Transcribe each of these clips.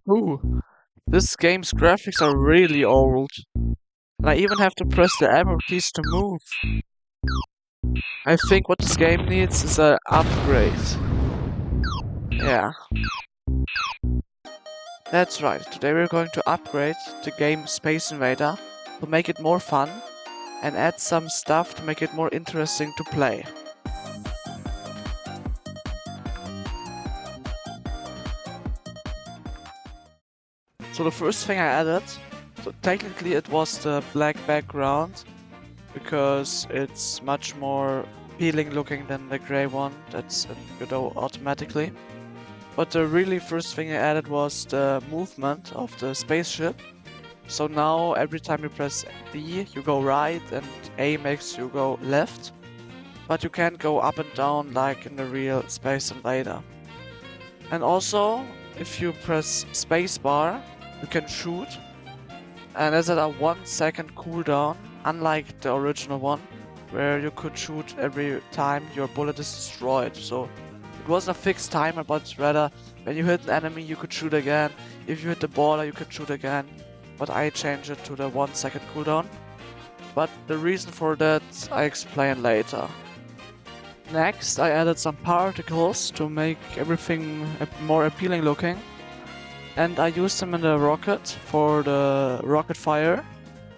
Ooh, this game's graphics are really old. And I even have to press the arrow keys to move. I think what this game needs is an upgrade. Yeah, that's right. Today we're going to upgrade the game Space Invader to make it more fun and add some stuff to make it more interesting to play. So the first thing I added, so technically it was the black background, because it's much more appealing looking than the grey one that's in Godot automatically. But the really first thing I added was the movement of the spaceship. So now every time you press D you go right and A makes you go left. But you can't go up and down like in the real Space Invader. And also, if you press spacebar, you can shoot. And there's a 1 second cooldown, unlike the original one, where you could shoot every time your bullet is destroyed. So it wasn't a fixed timer, but rather when you hit an enemy you could shoot again. If you hit the border you could shoot again. But I changed it to the 1 second cooldown. But the reason for that I explain later. Next I added some particles to make everything more appealing looking. And I used them in the rocket for the rocket fire.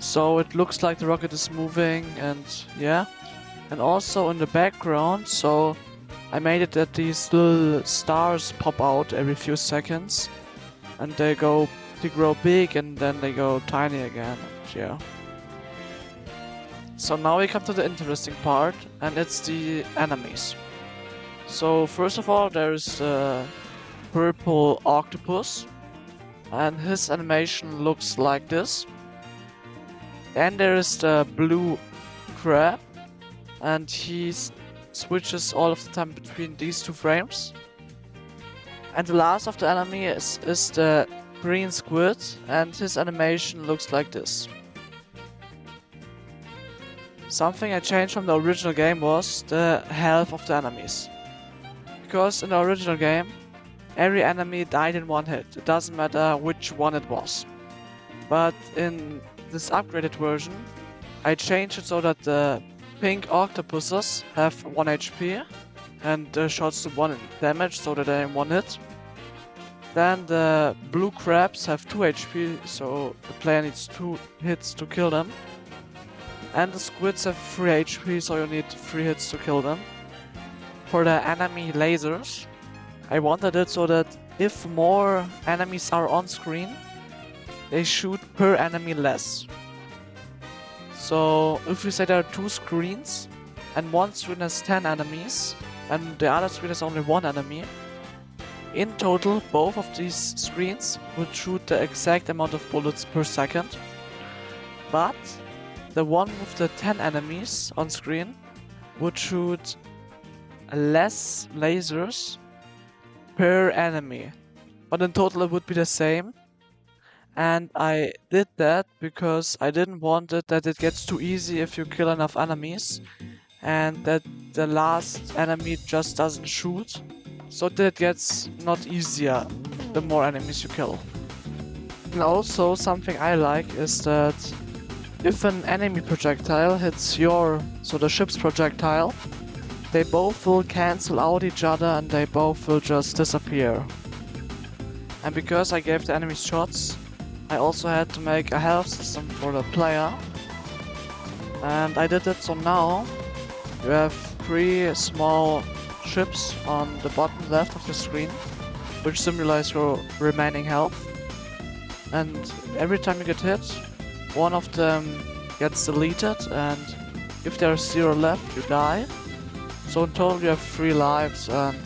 So it looks like the rocket is moving and yeah. And also in the background, so I made it that these little stars pop out every few seconds. And they grow big and then they go tiny again, and yeah. So now we come to the interesting part, and it's the enemies. So first of all there's the purple Octopus. And his animation looks like this. Then there is the blue crab, and he switches all of the time between these two frames. And the last of the enemy is the green squid, and his animation looks like this. Something I changed from the original game was the health of the enemies. Because in the original game, every enemy died in one hit, it doesn't matter which one it was. But in this upgraded version, I changed it so that the pink octopuses have 1 HP and the shots do 1 damage, so that they're in 1 hit. Then the blue crabs have 2 HP, so the player needs 2 hits to kill them. And the squids have 3 HP, so you need 3 hits to kill them. For the enemy lasers, I wanted it so that if more enemies are on screen, they shoot per enemy less. So if we say there are 2 screens, and one screen has 10 enemies, and the other screen has only 1 enemy, in total both of these screens would shoot the exact amount of bullets per second. But the one with the 10 enemies on screen would shoot less lasers per enemy, but in total it would be the same. And I did that because I didn't want it that it gets too easy if you kill enough enemies, and that the last enemy just doesn't shoot, so that it gets not easier the more enemies you kill. And also something I like is that if an enemy projectile hits the ship's projectile, they both will cancel out each other and they both will just disappear. And because I gave the enemies shots, I also had to make a health system for the player. And I did it, so now you have 3 small ships on the bottom left of the screen, which symbolize your remaining health. And every time you get hit, one of them gets deleted, and if there's 0 left, you die. So in total you have 3 lives, and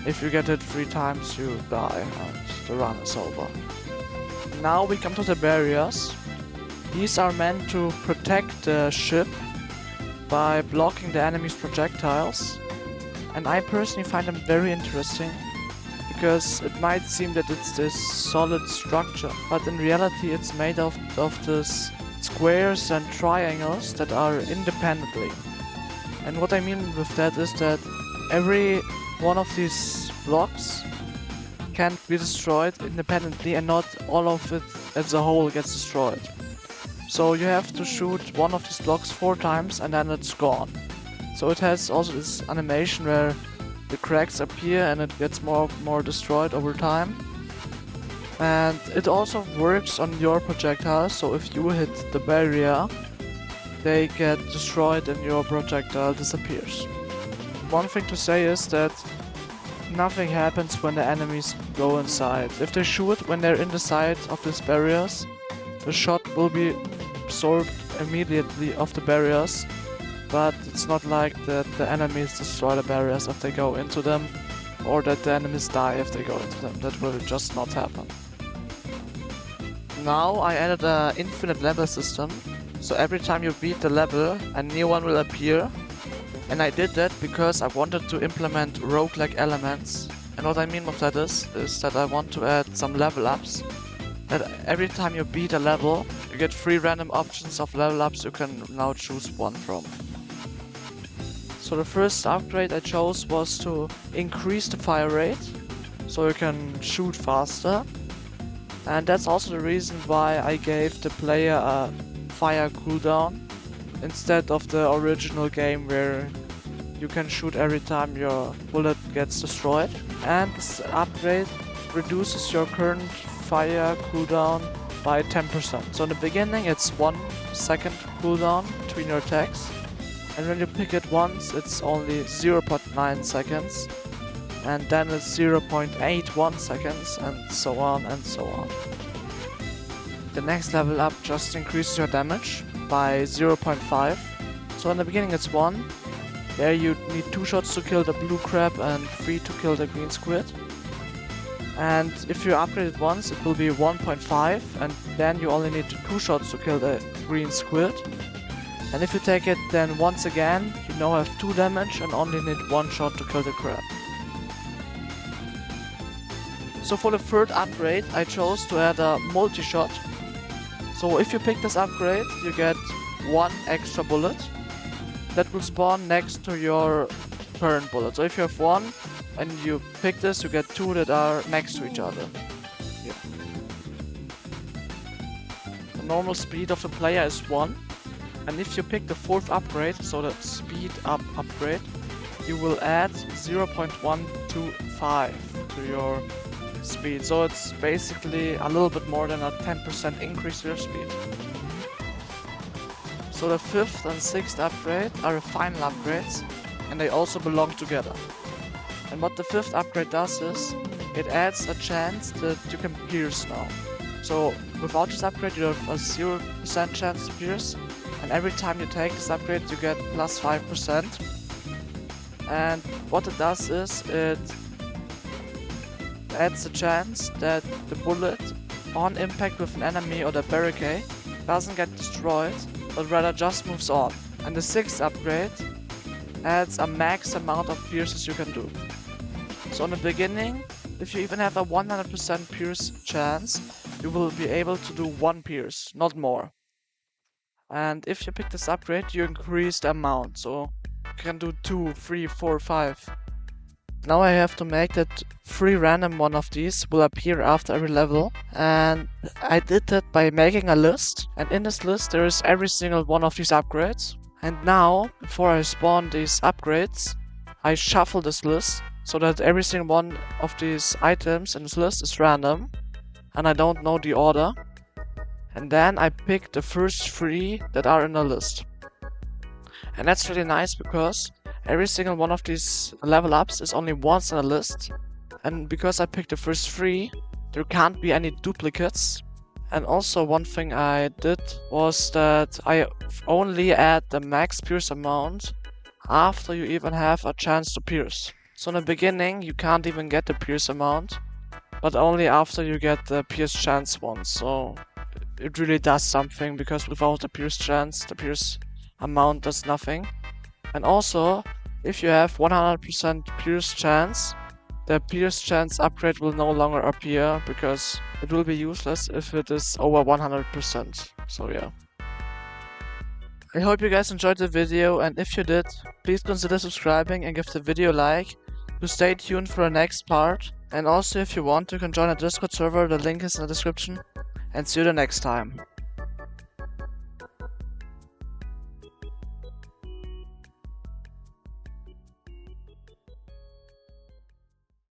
if you get hit 3 times you die and the run is over. Now we come to the barriers. These are meant to protect the ship by blocking the enemy's projectiles. And I personally find them very interesting, because it might seem that it's this solid structure, but in reality it's made of this squares and triangles that are independently. And what I mean with that is that every one of these blocks can be destroyed independently and not all of it as a whole gets destroyed. So you have to shoot one of these blocks 4 times and then it's gone. So it has also this animation where the cracks appear and it gets more and more destroyed over time. And it also works on your projectiles, so if you hit the barrier, they get destroyed and your projectile disappears. One thing to say is that nothing happens when the enemies go inside. If they shoot when they're in the side of these barriers, the shot will be absorbed immediately off the barriers, but it's not like that the enemies destroy the barriers if they go into them, or that the enemies die if they go into them. That will just not happen. Now I added an infinite level system, so every time you beat the level, a new one will appear. And I did that because I wanted to implement roguelike elements. And what I mean with that is that I want to add some level ups. That every time you beat a level, you get 3 random options of level ups you can now choose one from. So the first upgrade I chose was to increase the fire rate, so you can shoot faster. And that's also the reason why I gave the player a fire cooldown instead of the original game where you can shoot every time your bullet gets destroyed. And this upgrade reduces your current fire cooldown by 10%. So in the beginning it's 1 second cooldown between your attacks, and when you pick it once it's only 0.9 seconds. And then it's 0.81 seconds, and so on and so on. The next level up just increases your damage by 0.5. So in the beginning it's 1. There you need 2 shots to kill the blue crab and 3 to kill the green squid. And if you upgrade it once, it will be 1.5, and then you only need 2 shots to kill the green squid. And if you take it then once again, you now have 2 damage and only need 1 shot to kill the crab. So for the third upgrade, I chose to add a multishot. So if you pick this upgrade, you get 1 extra bullet that will spawn next to your current bullet. So if you have 1 and you pick this, you get 2 that are next to each other. Yeah. The normal speed of the player is 1. And if you pick the 4th upgrade, so the speed up upgrade, you will add 0.125 to your speed. So it's basically a little bit more than a 10% increase to your speed. So the 5th and 6th upgrade are the final upgrades, and they also belong together. And what the 5th upgrade does is, it adds a chance that you can pierce now. So without this upgrade you have a 0% chance to pierce, and every time you take this upgrade you get plus 5%. And what it does is, it adds a chance that the bullet on impact with an enemy or the barricade doesn't get destroyed, but rather just moves on. And the 6th upgrade adds a max amount of pierces you can do. So in the beginning, if you even have a 100% pierce chance, you will be able to do 1 pierce, not more. And if you pick this upgrade, you increase the amount, so you can do 2, 3, 4, 5. Now I have to make that 3 random one of these will appear after every level, and I did that by making a list, and in this list there is every single one of these upgrades. And now, before I spawn these upgrades, I shuffle this list so that every single one of these items in this list is random, and I don't know the order. And then I pick the first 3 that are in the list. And that's really nice because every single one of these level ups is only once in a list, and because I picked the first 3, there can't be any duplicates. And also one thing I did was that I only add the max pierce amount after you even have a chance to pierce. So in the beginning you can't even get the pierce amount, but only after you get the pierce chance one. So it really does something, because without the pierce chance, the pierce amount does nothing. And also, if you have 100% pierce chance, the pierce chance upgrade will no longer appear, because it will be useless if it is over 100%. So yeah. I hope you guys enjoyed the video, and if you did, please consider subscribing and give the video a like to stay tuned for the next part. And also, if you want, you can join a Discord server, the link is in the description. And see you the next time.